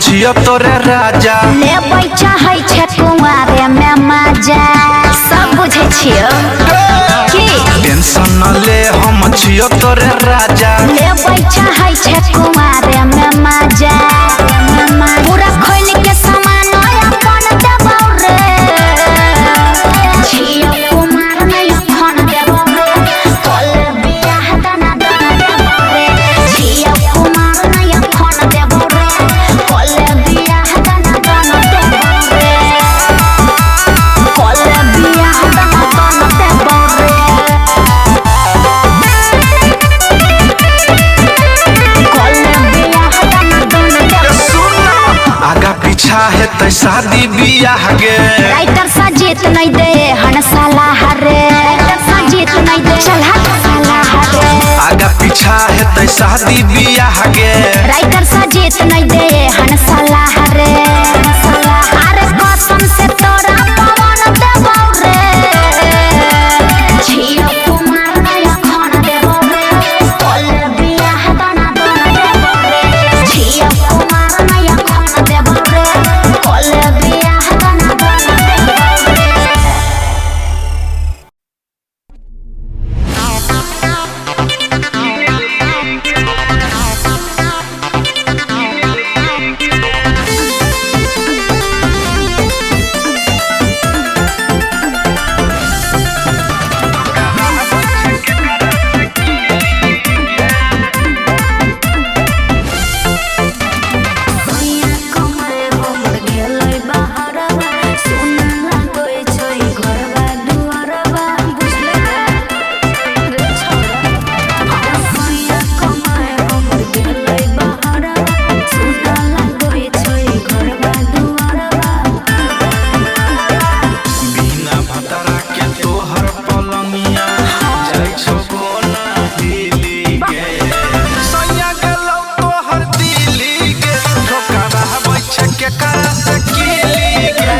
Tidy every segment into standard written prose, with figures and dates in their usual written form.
छियो तोरे राजा ले बैठा है छे कुंवारे में मजा सब बुझे छियो की टेंशन न ले हम छियो तोरे राजा ले बैठा है छे कुंवारे में मजा पूरा खोल के सामान अपन देबौ रे छियो कुमार नहीं फोन देबौ रे कल बियाह दाना दाना देबौ रे छियो कुमार नहीं फोन देबौ रे कल बियाह दाना दाना देबौ रे कल बियाह दाना दाना देबौ रे आगा पीछा है तै शादी बियाह गे राइटर सजीत नहीं दे हन साला हरे राइटर सजीत नहीं दे चल हट साला हरे आगा पीछा है तै शादी बियाह गे राइटर सजीत नहीं दे हन साला हरे अरे कसम से तोरा पवन देबौ रे छियो कुमार नहीं खान देबौ रे कल बियाह दाना दाना देबौ रे छियो कुमार नहीं खान देबौ रे कल बियाह दाना दाना देबौ रे बिना भतरा के तोहर पलंगिया जाय छौ कोना हिली गे सैया गेलौ तोहर दिली गे धोखा रहबै छै के करा से किली गे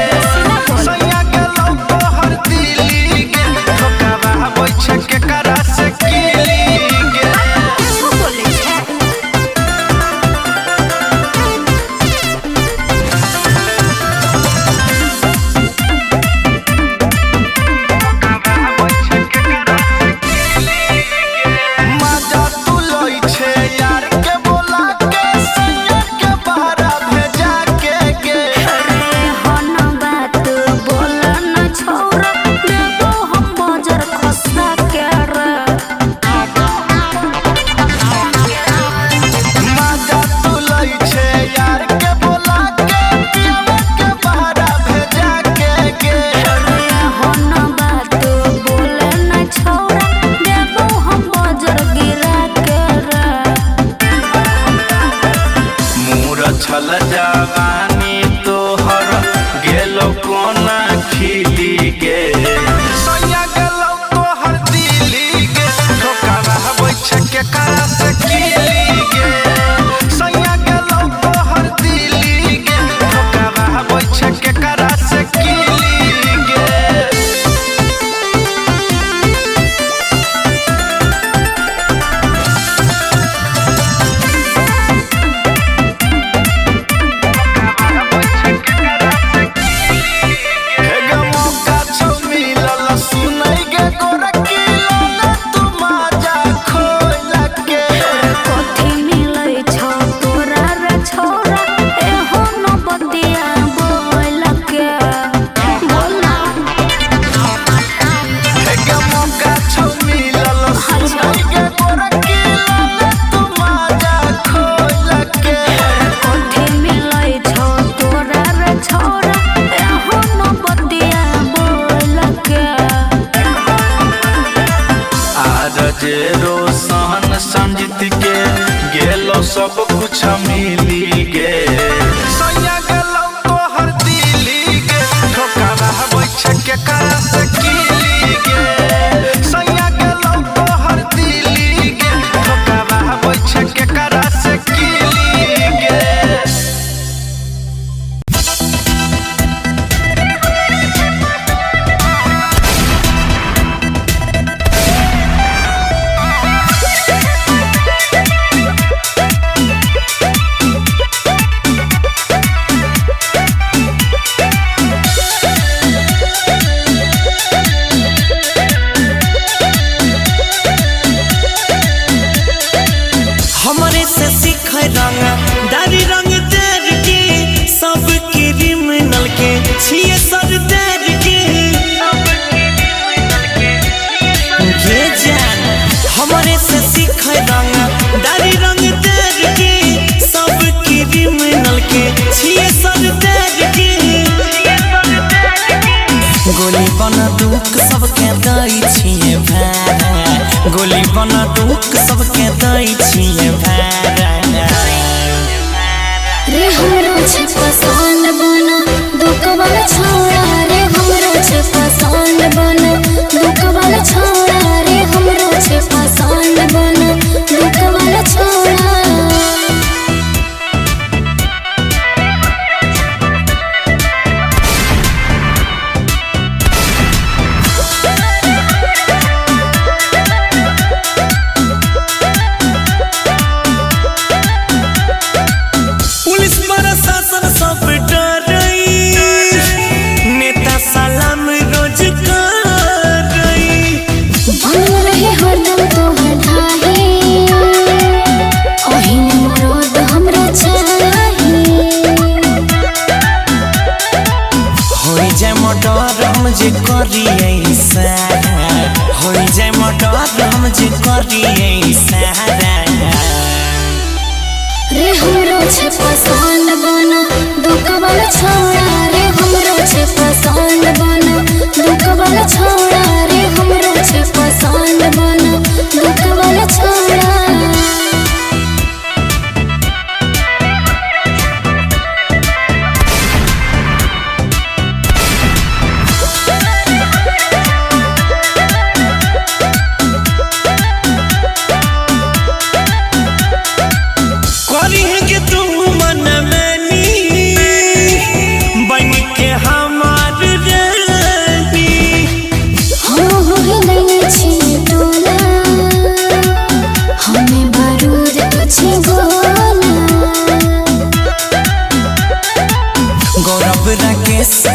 सैया गेलौ तोहर दिली गे धोखा रहबै छै के करा से किली गे मजा तू लई छे यार के बोला के सैया के बहरा भेजा के गे मजा तू लई छे यार के बोला के पियवा के बहरा भेजा के गे मूर छल जवानी तोहर गेलो कोना खिली गे सैया गेलौ तोहर दिली गे धोखा रहबै छै के करा से किली गे सैया गेलौ तोहर दिली गे धोखा रहबै छै के करा से किली गे हेगे मौका छौ मिलल सुनै गे गोरकी लाला तू मजा खोला के हेगे मौका छौ मिलल सुनै गे गोरकी लाला तू मजा खोला के आज जे रोशन संजीत के गेलो सब कुछ मिली गे सैया गेलौ तोहर दिली गे धोखा रहबै छै के करा से किली गे सैया गेलौ तोहर दिली गे धोखा रहबै छै के करा से किली गे बना दुख सबके दै छिए भाड़ा गोली बना दुख सबके दै छिए भाड़ा रे हमरो छे पसंद बना दुख वाला छोड़ा रे हमरो छे पसंद बना दुख वाला छोड़ा रे हमरो छे पसंद बना दुख वाला छोड़ा जे करिए सारा हो जाए मर्डर हम जे करिए सारा रे हमरो छे पसंद बना दुख वाला छोड़ा रे हमरो छे पसंद बना दुख वाला छोड़ा रे हमरो छे पसंद बना दुख वाला छोड़ा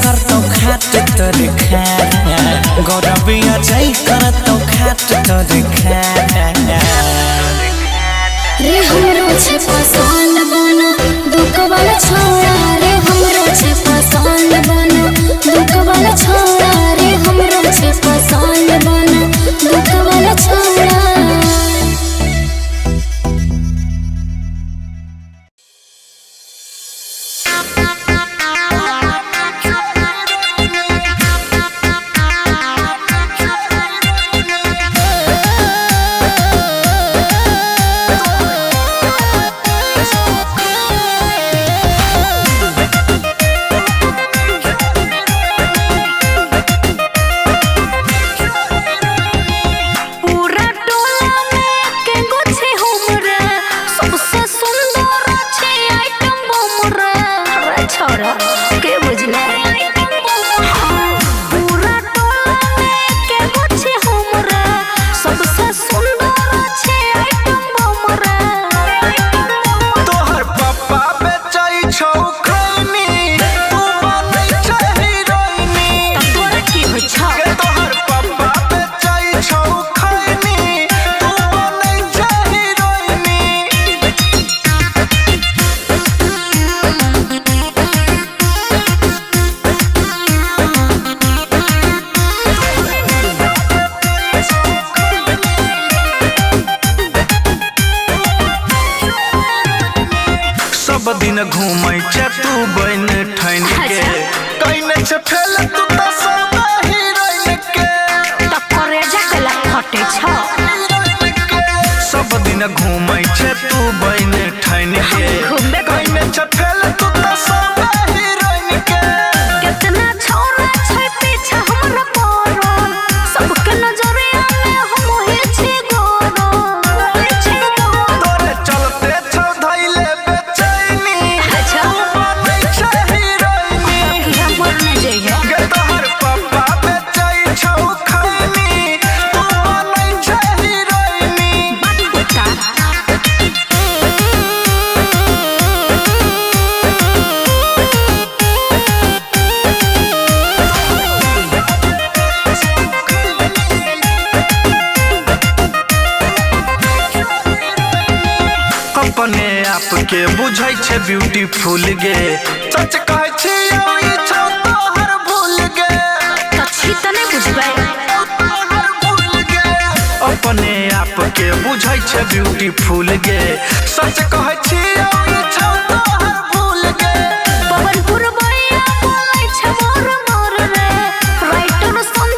कर तो खाट तोर खाना गौरव अजय कर तो खाट तोर खाना रे हमरो छे पसंद बना दुख वाला छोड़ा रे हमरो छे पसंद बना दुख वाला छोड़ा रे हमरो छे पसंद बना दुख वाला छोड़ा सब दिन घूमै छ तू बन ठन के कइने छ फेल तू त सब हीरोइन के त करेजा कला फटे छ सब दिन घूमै छ तू बन ठन के कइने छ फेल तू त सब हीरोइन के कितना छोरा छै पीछे हमरा परो सबके नजरे में हम होए छी गोरो तोरे चलते छ धइले बेचैनी अच्छा बनै छ हीरोइन हम बोलने जइए गे तोहर पापा बेचै छौ खैनी तू बनै छ हीरोइन बात कुत्ता अपने आप के बुझै छै ब्यूटीफुल गे सच कहै छी ई छौ तोहर भूल गे त छी त नहीं बुझबै अपने आप के बुझै छै ब्यूटीफुल गे सच कहै छी ई छौ तोहर भूल गे पवन पुरबैया बोलै छ मोर मोर रे राइटर सन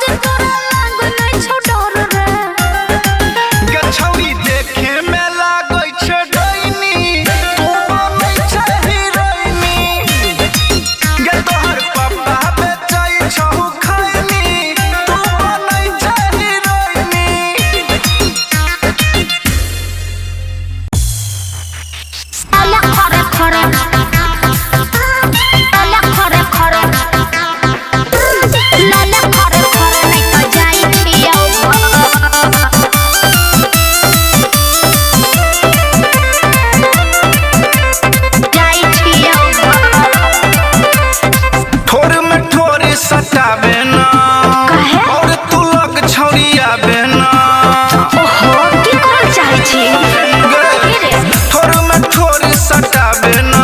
छौरिया बेना ओहो की करल चाहे छी ठोर में ठोर सटा बेना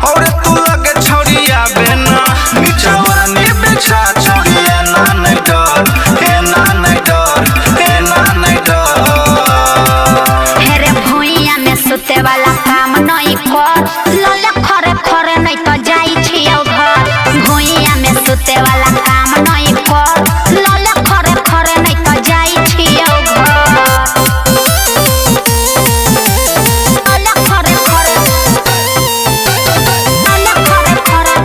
और तू लगे छौरिया बेना बिछवानी बिछा छौरिया ना नहीं डर हे ना नहीं डर हे ना नहीं डर हेरे भुइया में सुते वाला काम नहीं कर लले खरे खरे नहीं तो जाई छियौ घर भुइया में सुते वाला काम नहीं कर लले खरे खरे नहीं तो जाई छियौ घर लले खरे खरे लले खरे खरे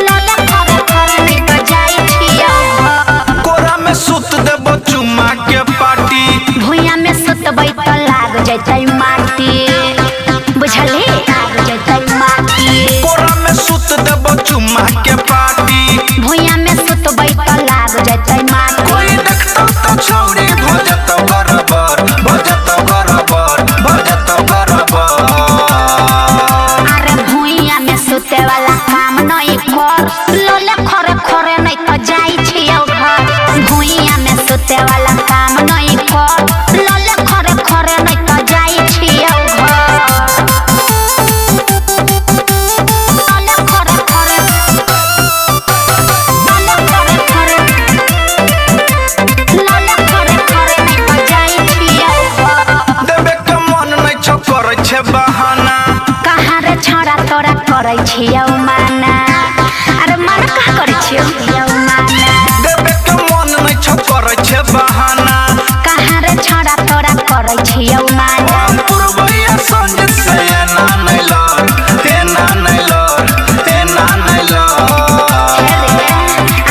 लले खरे खरे नहीं तो जाई छियौ घर कोरा में सुत देबो चुम्मा के पार्टी भुइया में सुतबै तो लाग जैतै माटी बुझली लाग जैतै माटी कोरा में सुत देबो चुम्मा के पार्टी भुइया में सुतबै तो लाग जैतै माटी कोई देखतो तो छौरी भजतो बराबर भजतो बराबर भजतो बराबर अरे भुइया में सुते वाला काम नहीं कर लले खरे खरे नहीं तो जाई छियौ घर भुइया में सुते वाला काम नहीं कर लले खरे खरे नहीं तो जाई छियौ घर लले खरे खरे लले खरे खरे लले खरे खरे नहीं तो जाई छियौ घर देबे के मन नहीं छौ करै छे बहाना कहाँ रे छोरा तोरा करै छियौ माना अरे मन कहाँ करै छियौ माना देबे के मन नहीं छौ करै छे बहाना कहाँ रे छोरा तोरा करै छियौ माना हम पुरबैया संजीत से ये ना नहीं लड़ हे ना नहीं लड़ हे ना नहीं लड़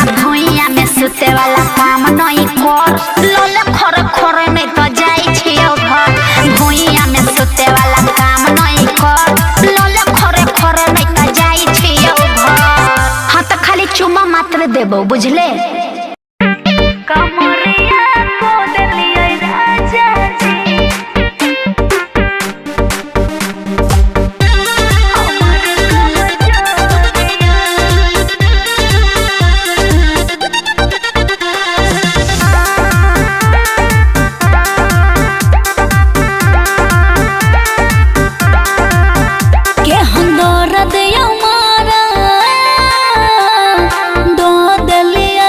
आ भुइया में सुते वाला काम नहीं कर लले खरे खरे नहीं तो जाई छियौ घर भुइया में सुते वाला काम नहीं कर लले खरे खरे नहीं तो जाई छियौ घर हाँ तो खाली चुम्मा मात्र देबो बुझले कमरिया को देलियै राजा जी हमर के हम दर्द यमारा दो दलिया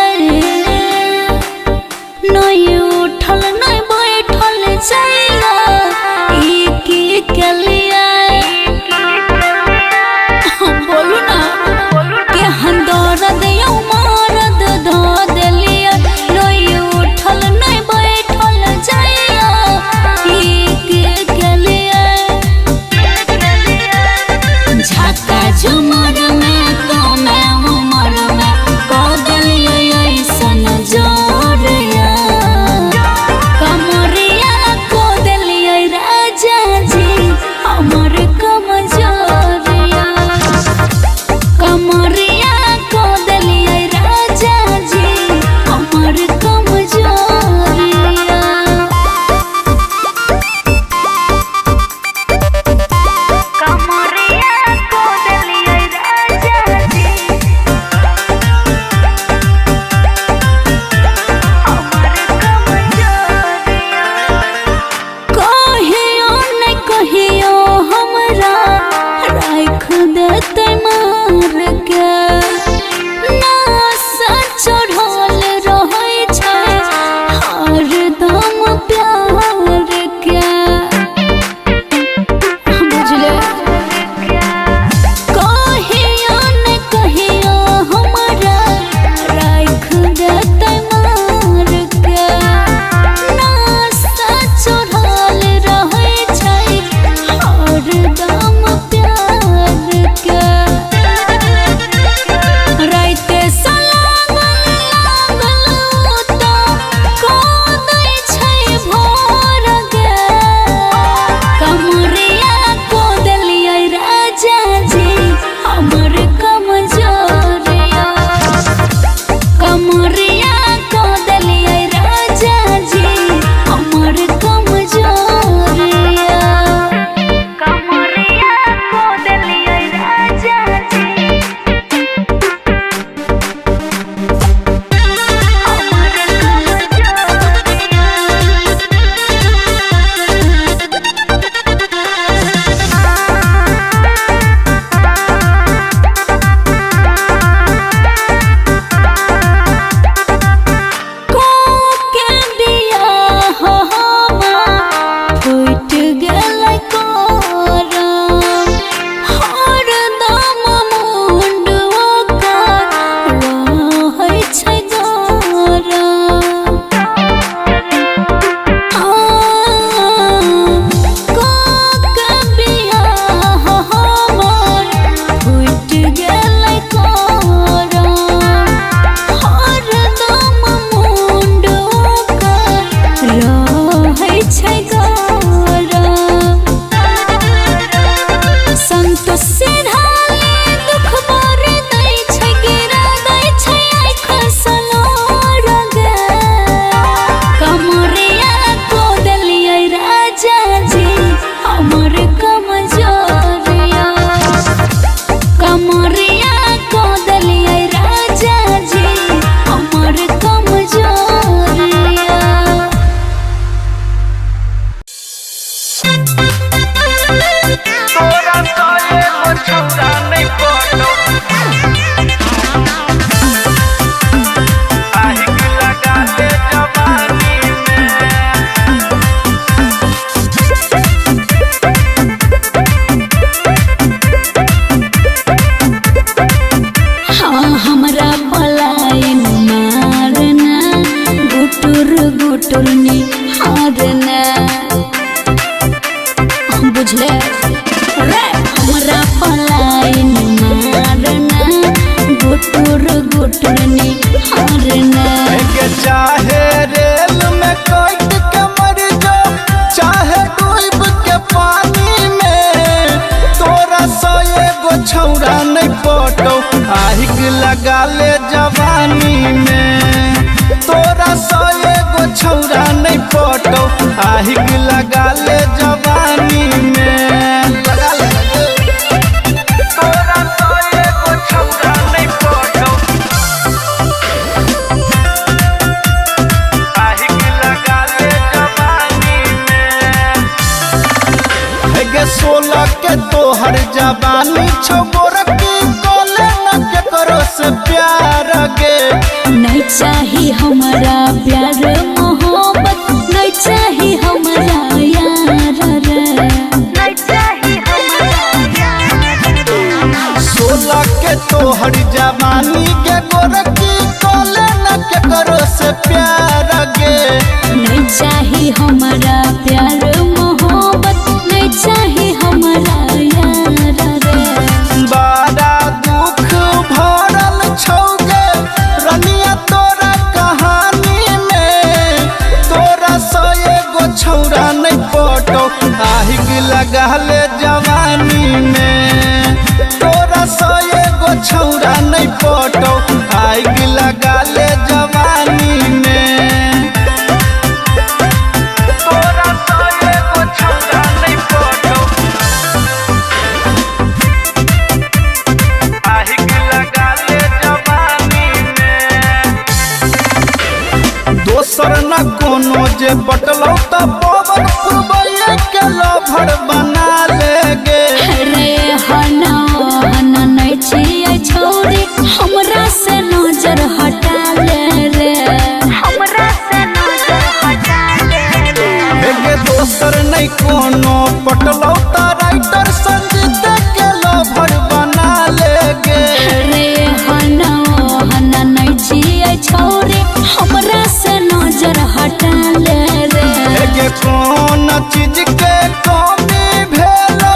छौरा नहीं पटो आहिग लगा ले जवानी में लगा ले तोरा तो एगो छौरा नहीं पटो आहिग लगा ले जवानी में हेगे 16 के तोहर जवानी छोगोर की कोले न के करो से प्यार गे नहीं चाही हमारा प्यार मोहब्बत नहीं चाही हमारा यार रे नहीं चाही हमारा यार 16 के तोहर जवानी के गोरकी कोले न के करो से प्यार गे नहीं चाही हमारा प्यार मोहब्बत नहीं चाही हमारा यार रे बड़ा दुख भरल छौगे रनिया तोरा कहानी में तोरा सो एगो छौरा नहीं पटो आहिग लगा ले जवानी में तोरा सो एगो छौरा नहीं पटो आहिग लगा ले जवानी में तोरा सो एगो छौरा नहीं पटो आहिग लगा ले जवानी में दोसर न कोनो जे बटलौ त पवन पुरबैया के लभर बना ले गे रे हना हना नहीं छिए छोरी हमरा से नजर हटा ले रे हमरा से नजर हटा ले रे हेगे दोसर नहीं कोनो पटलौ त राइटर संजीत के लभर बना ले गे रे हना हना नहीं छिए छोरी हमरा से नजर हटा ले रे हेगे कौन चीज के कमी भेलो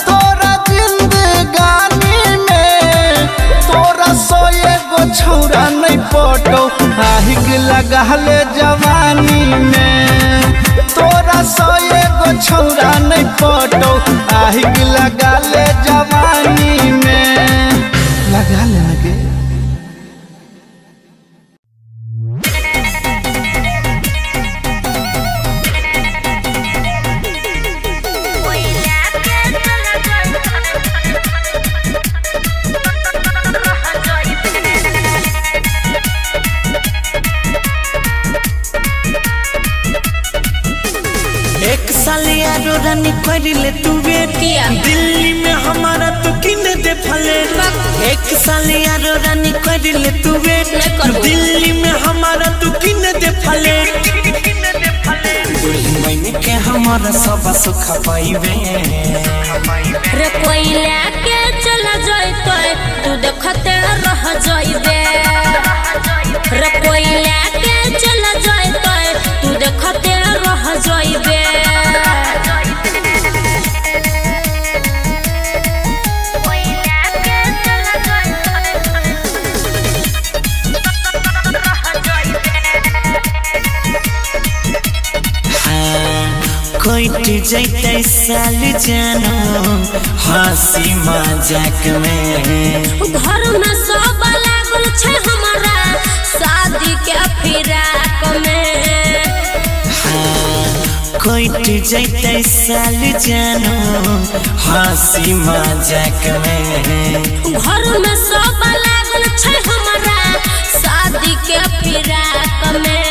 तोरा जिंदगानी में तोरा सो एगो छौरा नहीं पटो आहिग लगा ले जवानी में तोरा सो एगो छौरा नहीं पटो आहिग लगा ले जवानी में लगा ले लगे एक साल यारो रानी करिले तू वेट दिल्ली में हमारा तो किने दे फ्लैट एक साल यारो रानी करिले तू वेट दिल्ली में हमारा तो किने दे फ्लैट दुल्हन बन के हमारा सब सुख पाइबे रे कोइला के चला जाइतो तू देखते रह जाइबे रे कोइला के चला जाइतो तू देखते रह जाइबे कोइट जैते साल जानो हंसी मजाक में घर में सब लागल छे हमारा शादी के फिराक में कोइट जैते साल जानो हंसी मजाक में घर में सब लागल छे हमारा शादी के फिराक में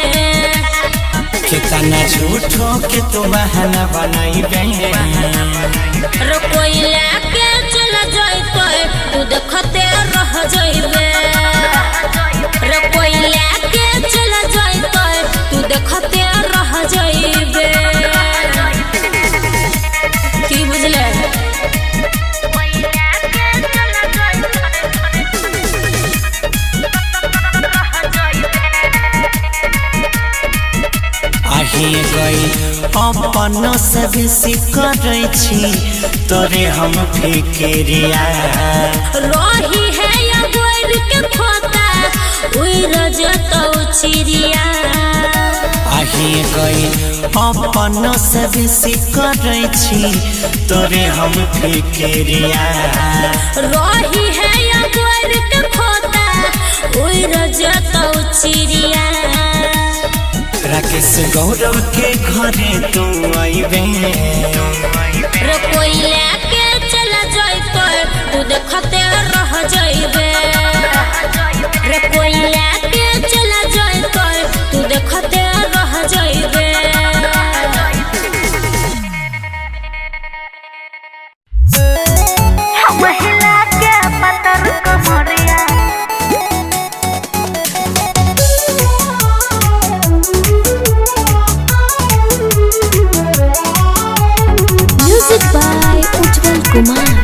कितना झूठो के तू बहाना बनाइबे रे कोइला के चला जाइतो तू देखते रह जाइबे रे कोइला के चला जाइतो तू देखते रह जाइबे की बुझले आही गई अपनों से बेसी करै छी तोरे हम फिक्रिया रही है या गोर के खोता उड़ जतौ चिड़िया आही गई अपनों से बेसी करै छी तोरे हम फिक्रिया रही है या गोर के खोता उड़ जतौ चिड़िया राकेश गौरव के घरे तू आईबे रे कोई लेके चला जाई तू देखते रह जाइबे रे कोई लेके चला जाई तू देखते रह जाइबे महिला के पतर कमरिया म्यूजिक बाय उज्जवल कुमार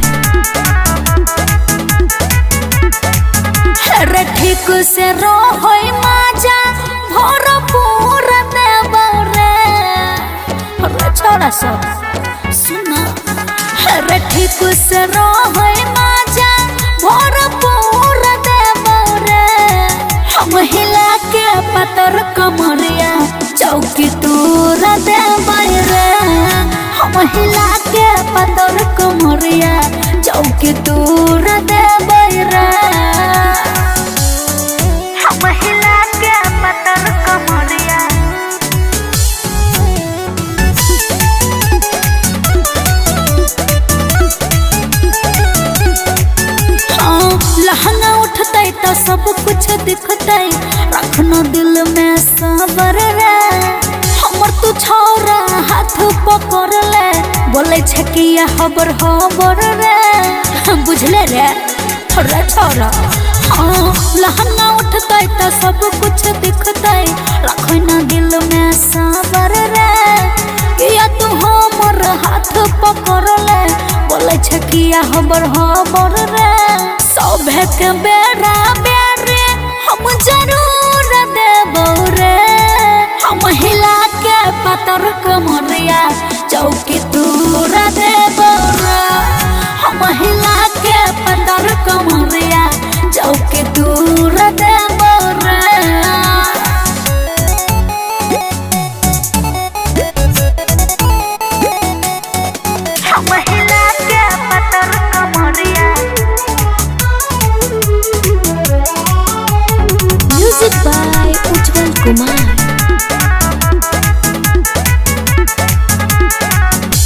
रे ठीक से रोहई माजा भरपूर देबो रे छोड़ा सब सुना रे ठीक से रोहई माजा भरपूर देबो रे हम हिला के पतर कमरिया चौकी तूर देबो रे हम हिला के पतर कमरिया चौकी तूर देबो रे हम हिला के पतर कमरिया लहंगा उठते तो सब कुछ दिखते रखना दिल में सबर रे हमर तू छोरा हाथ पकड़ ले बोले छकिया हबर रे बुझले रे छोरा लहंगा उठते तो सब कुछ दिखते रखना दिल में सबर रे किया तू हमर हाथ पकड़ ले बोले छकिया हबर रे सौभे के बेरा बेरे हम जरूर देबो रे हम हिला के पतर कमरिया चौकी तूर देबो रे हम हिला के पतर कमरिया चौकी तूर देबो रे हम हिला के पतर कमरिया म्यूजिक बाय उज्जवल कुमार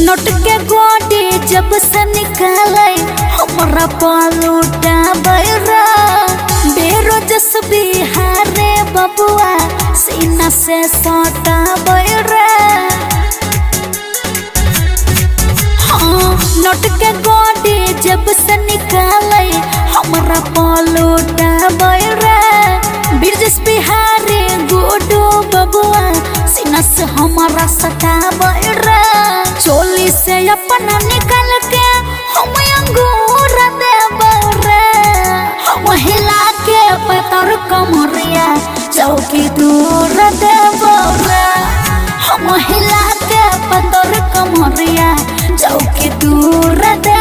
नोट के गोडी जब से निकाले हमरा पालूटा बैरा बेरोजस बिहारे बबुआ सीना से सटा बैरा नोट के गोडी जब से निकाले हमरा पालूटा बैरा बिरजस बिहारी गोडो बबुआ सीना से हमारा सटा बैरा चोली से अपना निकल के हम अंगूर देबो रे हम हिला के पतर कमरिया चौकी दूर देबो रे हम हिला के पतर कमरिया चौकी दूर दे